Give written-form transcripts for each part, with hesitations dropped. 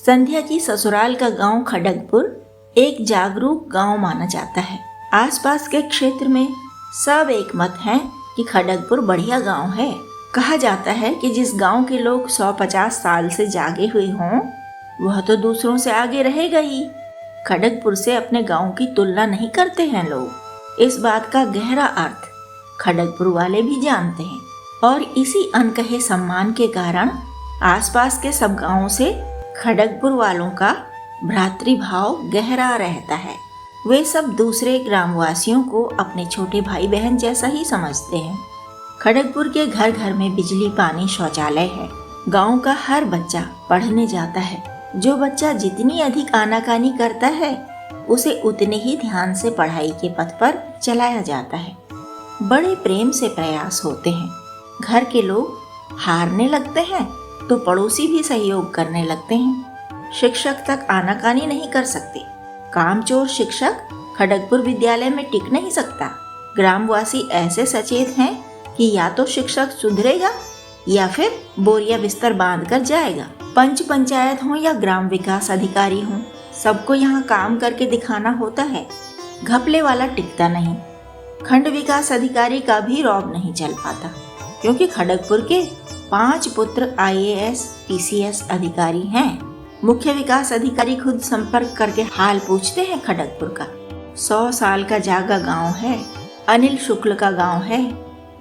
संध्या की ससुराल का गांव खड़गपुर एक जागरूक गांव माना जाता है। आसपास के क्षेत्र में सब एक मत हैं कि खड़गपुर बढ़िया गांव है। कहा जाता है कि जिस गांव के लोग 150 साल से जागे हुए हों वह तो दूसरों से आगे रहेगा ही। खड़गपुर से अपने गांव की तुलना नहीं करते हैं लोग। इस बात का गहरा अर्थ खड़गपुर वाले भी जानते हैं और इसी अनकहे सम्मान के कारण आसपास के सब गांवों से खड़गपुर वालों का भ्रातृभाव गहरा रहता है। वे सब दूसरे ग्रामवासियों को अपने छोटे भाई बहन जैसा ही समझते हैं। खड़गपुर के घर घर में बिजली, पानी, शौचालय है। गांव का हर बच्चा पढ़ने जाता है। जो बच्चा जितनी अधिक आनाकानी करता है उसे उतने ही ध्यान से पढ़ाई के पथ पर चलाया जाता है। बड़े प्रेम से प्रयास होते हैं। घर के लोग हारने लगते हैं तो पड़ोसी भी सहयोग करने लगते हैं। शिक्षक तक आनाकानी नहीं कर सकते। कामचोर शिक्षक खड़गपुर विद्यालय में टिक नहीं सकता। ग्रामवासी ऐसे सचेत हैं कि या तो शिक्षक सुधरेगा या फिर बोरिया बिस्तर बांध कर जाएगा। पंच पंचायत हो या ग्राम विकास अधिकारी हो, सबको यहाँ काम करके दिखाना होता है। घपले वाला टिकता नहीं। खंड विकास अधिकारी का भी रौब नहीं चल पाता, क्योंकि खड़गपुर के 5 पुत्र IAS PCS अधिकारी हैं। मुख्य विकास अधिकारी खुद संपर्क करके हाल पूछते हैं। खड़गपुर का 100 साल का जागा गांव है। अनिल शुक्ल का गांव है,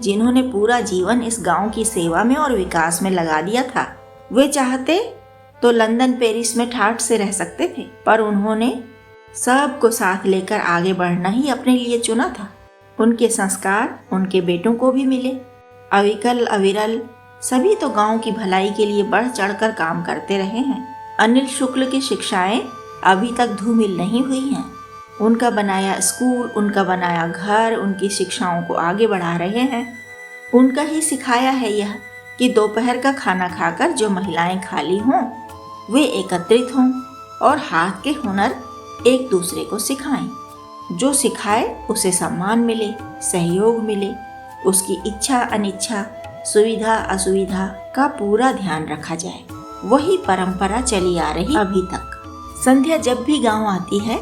जिन्होंने पूरा जीवन इस गांव की सेवा में और विकास में लगा दिया था। वे चाहते तो लंदन, पेरिस में ठाठ से रह सकते थे, पर उन्होंने सबको साथ लेकर आगे बढ़ना ही अपने लिए चुना था। उनके संस्कार उनके बेटों को भी मिले। अविकल, अविरल सभी तो गांव की भलाई के लिए बढ़ चढ़कर काम करते रहे हैं। अनिल शुक्ल की शिक्षाएं अभी तक धूमिल नहीं हुई हैं। उनका बनाया स्कूल, उनका बनाया घर उनकी शिक्षाओं को आगे बढ़ा रहे हैं। उनका ही सिखाया है यह कि दोपहर का खाना खाकर जो महिलाएं खाली हों वे एकत्रित हों और हाथ के हुनर एक दूसरे को सिखाएं। जो सिखाए उसे सम्मान मिले, सहयोग मिले, उसकी इच्छा अनिच्छा, सुविधा असुविधा का पूरा ध्यान रखा जाए। वही परंपरा चली आ रही अभी तक। संध्या जब भी गांव आती है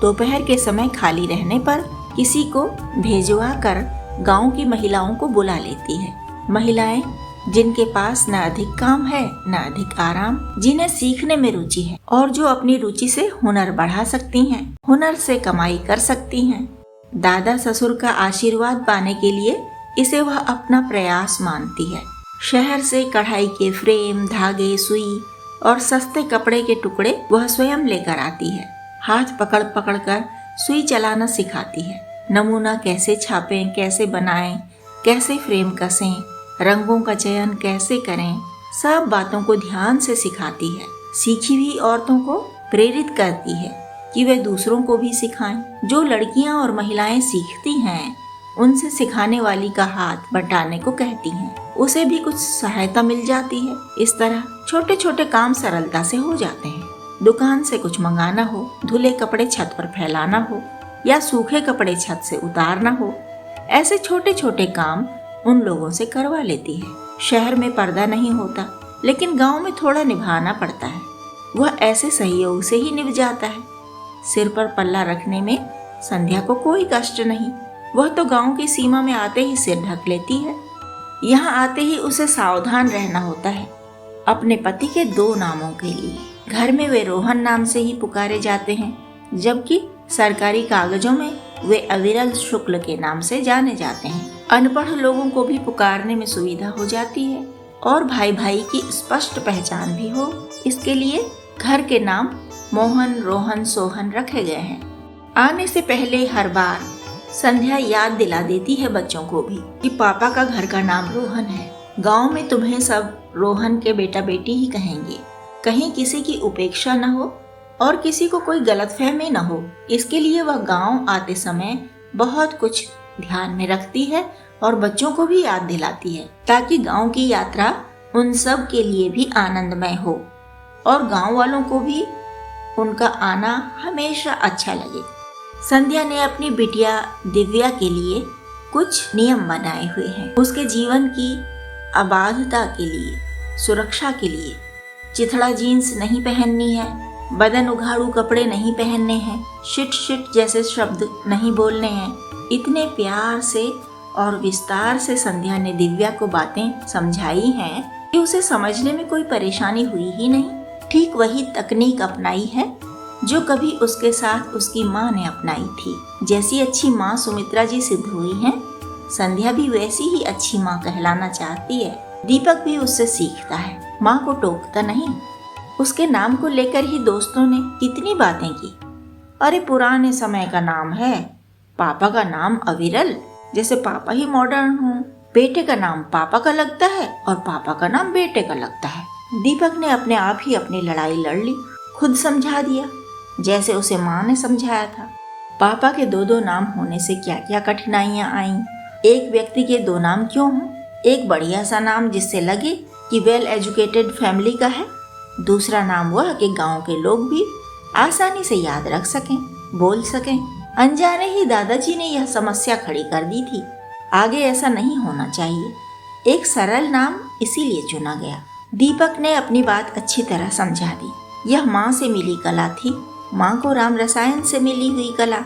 दोपहर के समय खाली रहने पर किसी को भेजवा कर गांव की महिलाओं को बुला लेती है। महिलाएं जिनके पास न अधिक काम है न अधिक आराम, जिन्हें सीखने में रुचि है और जो अपनी रुचि से हुनर बढ़ा सकती हैं, हुनर से कमाई कर सकती हैं। दादा ससुर का आशीर्वाद पाने के लिए इसे वह अपना प्रयास मानती है। शहर से कढ़ाई के फ्रेम, धागे, सुई और सस्ते कपड़े के टुकड़े वह स्वयं लेकर आती है। हाथ पकड़ पकड़ कर सुई चलाना सिखाती है। नमूना कैसे छापें, कैसे बनाएं, कैसे फ्रेम कसें, रंगों का चयन कैसे करें, सब बातों को ध्यान से सिखाती है। सीखी हुई औरतों को प्रेरित करती है कि वे दूसरों को भी सिखाएं। जो लड़कियां और महिलाएं सीखती हैं उनसे सिखाने वाली का हाथ बटाने को कहती हैं। उसे भी कुछ सहायता मिल जाती है। इस तरह छोटे छोटे काम सरलता से हो जाते हैं। दुकान से कुछ मंगाना हो, धुले कपड़े छत पर फैलाना हो या सूखे कपड़े छत से उतारना हो, ऐसे छोटे छोटे काम उन लोगों से करवा लेती है। शहर में पर्दा नहीं होता, लेकिन गांव में थोड़ा निभाना पड़ता है। वह ऐसे सहयोग से ही निभ जाता है। सिर पर पल्ला रखने में संध्या को कोई कष्ट नहीं। वह तो गांव की सीमा में आते ही सिर ढक लेती है। यहाँ आते ही उसे सावधान रहना होता है अपने पति के 2 नामों के लिए। घर में वे रोहन नाम से ही पुकारे जाते हैं, जबकि सरकारी कागजों में वे अविरल शुक्ल के नाम से जाने जाते हैं। अनपढ़ लोगों को भी पुकारने में सुविधा हो जाती है और भाई भाई की स्पष्ट पहचान भी हो। इसके लिए घर के नाम मोहन, रोहन, सोहन रखे गए हैं। आने से पहले हर बार संध्या याद दिला देती है बच्चों को भी कि पापा का घर का नाम रोहन है। गांव में तुम्हें सब रोहन के बेटा बेटी ही कहेंगे। कहीं किसी की उपेक्षा न हो और किसी को कोई गलतफहमी न हो, इसके लिए वह गांव आते समय बहुत कुछ ध्यान में रखती है और बच्चों को भी याद दिलाती है, ताकि गांव की यात्रा उन सब के लिए भी आनंदमय हो और गांव वालों को भी उनका आना हमेशा अच्छा लगे। संध्या ने अपनी बिटिया दिव्या के लिए कुछ नियम बनाए हुए हैं। उसके जीवन की अबाधता के लिए, सुरक्षा के लिए चिथड़ा जीन्स नहीं पहननी है, बदन उघाड़ू कपड़े नहीं पहनने हैं, शिट शिट जैसे शब्द नहीं बोलने हैं। इतने प्यार से और विस्तार से संध्या ने दिव्या को बातें समझाई हैं कि उसे समझने में कोई परेशानी हुई ही नहीं। ठीक वही तकनीक अपनाई है जो कभी उसके साथ उसकी माँ ने अपनाई थी। जैसी अच्छी माँ सुमित्रा जी सिद्ध हुई हैं, संध्या भी वैसी ही अच्छी माँ कहलाना चाहती है। दीपक भी उससे सीखता है, माँ को टोकता नहीं। उसके नाम को लेकर ही दोस्तों ने कितनी बातें की। अरे पुराने समय का नाम है, पापा का नाम अविरल, जैसे पापा ही मॉडर्न हो। बेटे का नाम पापा का लगता है और पापा का नाम बेटे का लगता है। दीपक ने अपने आप ही अपनी लड़ाई लड़ ली, खुद समझा दिया जैसे उसे माँ ने समझाया था। पापा के दो दो नाम होने से क्या क्या कठिनाइयाँ आईं। एक व्यक्ति के दो नाम क्यों हों? एक बढ़िया सा नाम जिससे लगे कि वेल एजुकेटेड फैमिली का है, दूसरा नाम वह कि गांव के लोग भी आसानी से याद रख सकें, बोल सकें। अनजाने ही दादाजी ने यह समस्या खड़ी कर दी थी। आगे ऐसा नहीं होना चाहिए। एक सरल नाम इसीलिए चुना गया। दीपक ने अपनी बात अच्छी तरह समझा दी। यह माँ से मिली कला थी, माँ को राम रसायन से मिली हुई कला।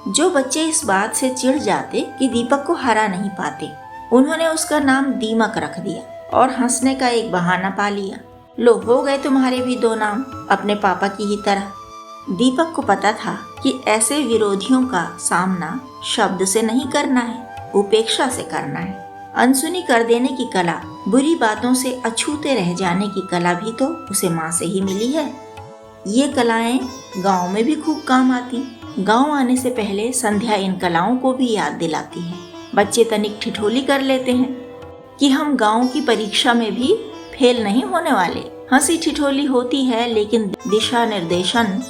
जो बच्चे इस बात से चिढ़ जाते कि दीपक को हरा नहीं पाते, उन्होंने उसका नाम दीमक रख दिया और हंसने का एक बहाना पा लिया। लो, हो गए तुम्हारे भी दो नाम, अपने पापा की ही तरह। दीपक को पता था कि ऐसे विरोधियों का सामना शब्द से नहीं करना है, उपेक्षा से करना है। अनसुनी कर देने की कला, बुरी बातों से अछूते रह जाने की कला भी तो उसे माँ से ही मिली है। ये कलाएं गांव में भी खूब काम आती। गांव आने से पहले संध्या इन कलाओं को भी याद दिलाती है। बच्चे तनिक ठिठोली कर लेते हैं कि हम गांव की परीक्षा में भी फेल नहीं होने वाले। हंसी ठिठोली होती है, लेकिन दिशा निर्देशन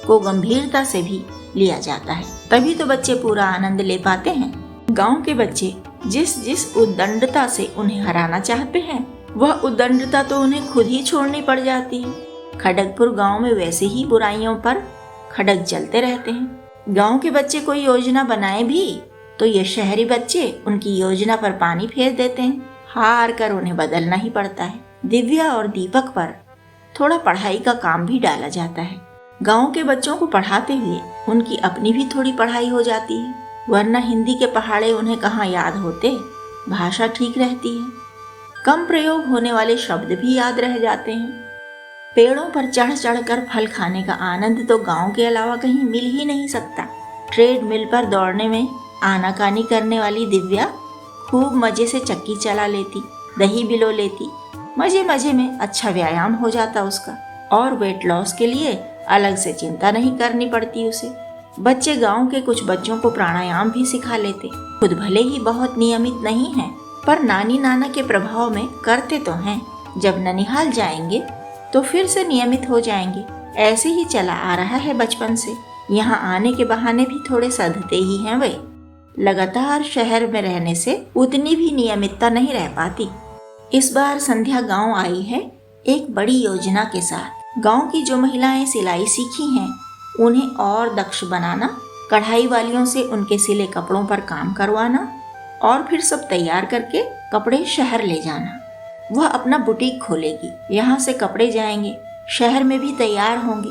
को गंभीरता से भी लिया जाता है, तभी तो बच्चे पूरा आनंद ले पाते हैं। गांव के बच्चे जिस जिस उद्दंडता से उन्हें हराना चाहते हैं, वह उद्दंडता तो उन्हें खुद ही छोड़नी पड़ जाती है। खड़गपुर गांव में वैसे ही बुराइयों पर खड़ग चलते रहते हैं। गांव के बच्चे कोई योजना बनाए भी तो ये शहरी बच्चे उनकी योजना पर पानी फेर देते हैं। हार कर उन्हें बदलना ही पड़ता है। दिव्या और दीपक पर थोड़ा पढ़ाई का काम भी डाला जाता है। गांव के बच्चों को पढ़ाते हुए उनकी अपनी भी थोड़ी पढ़ाई हो जाती है, वरना हिंदी के पहाड़े उन्हें कहाँ याद होते। भाषा ठीक रहती है, कम प्रयोग होने वाले शब्द भी याद रह जाते हैं। पेड़ों पर चढ़ चढ़ कर फल खाने का आनंद तो गांव के अलावा कहीं मिल ही नहीं सकता। ट्रेड मिल पर दौड़ने में आनाकानी करने वाली दिव्या खूब मजे से चक्की चला लेती, दही बिलो लेती। मजे मजे में अच्छा व्यायाम हो जाता उसका, और वेट लॉस के लिए अलग से चिंता नहीं करनी पड़ती उसे। बच्चे गांव के कुछ बच्चों को प्राणायाम भी सिखा लेते। खुद भले ही बहुत नियमित नहीं हैं, पर नानी नाना के प्रभाव में करते तो हैं। जब ननिहाल जाएंगे तो फिर से नियमित हो जाएंगे। ऐसे ही चला आ रहा है बचपन से। यहाँ आने के बहाने भी थोड़े सधते ही हैं वे। लगातार शहर में रहने से उतनी भी नियमितता नहीं रह पाती। इस बार संध्या गांव आई है एक बड़ी योजना के साथ। गांव की जो महिलाएं सिलाई सीखी हैं, उन्हें और दक्ष बनाना, कढ़ाई वालियों से उनके सिले कपड़ों पर काम करवाना और फिर सब तैयार करके कपड़े शहर ले जाना। वह अपना बुटीक खोलेगी। यहाँ से कपड़े जाएंगे, शहर में भी तैयार होंगे।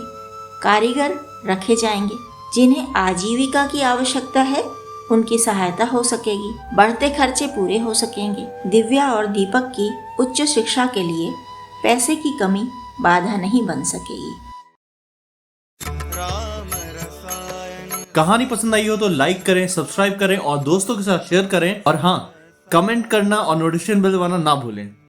कारीगर रखे जाएंगे, जिन्हें आजीविका की आवश्यकता है उनकी सहायता हो सकेगी। बढ़ते खर्चे पूरे हो सकेंगे। दिव्या और दीपक की उच्च शिक्षा के लिए पैसे की कमी बाधा नहीं बन सकेगी। कहानी पसंद आई हो तो लाइक करें, सब्सक्राइब करें और दोस्तों के साथ शेयर करें। और हाँ, कमेंट करना और नोटिफिकेशन बेल दबाना ना भूलें।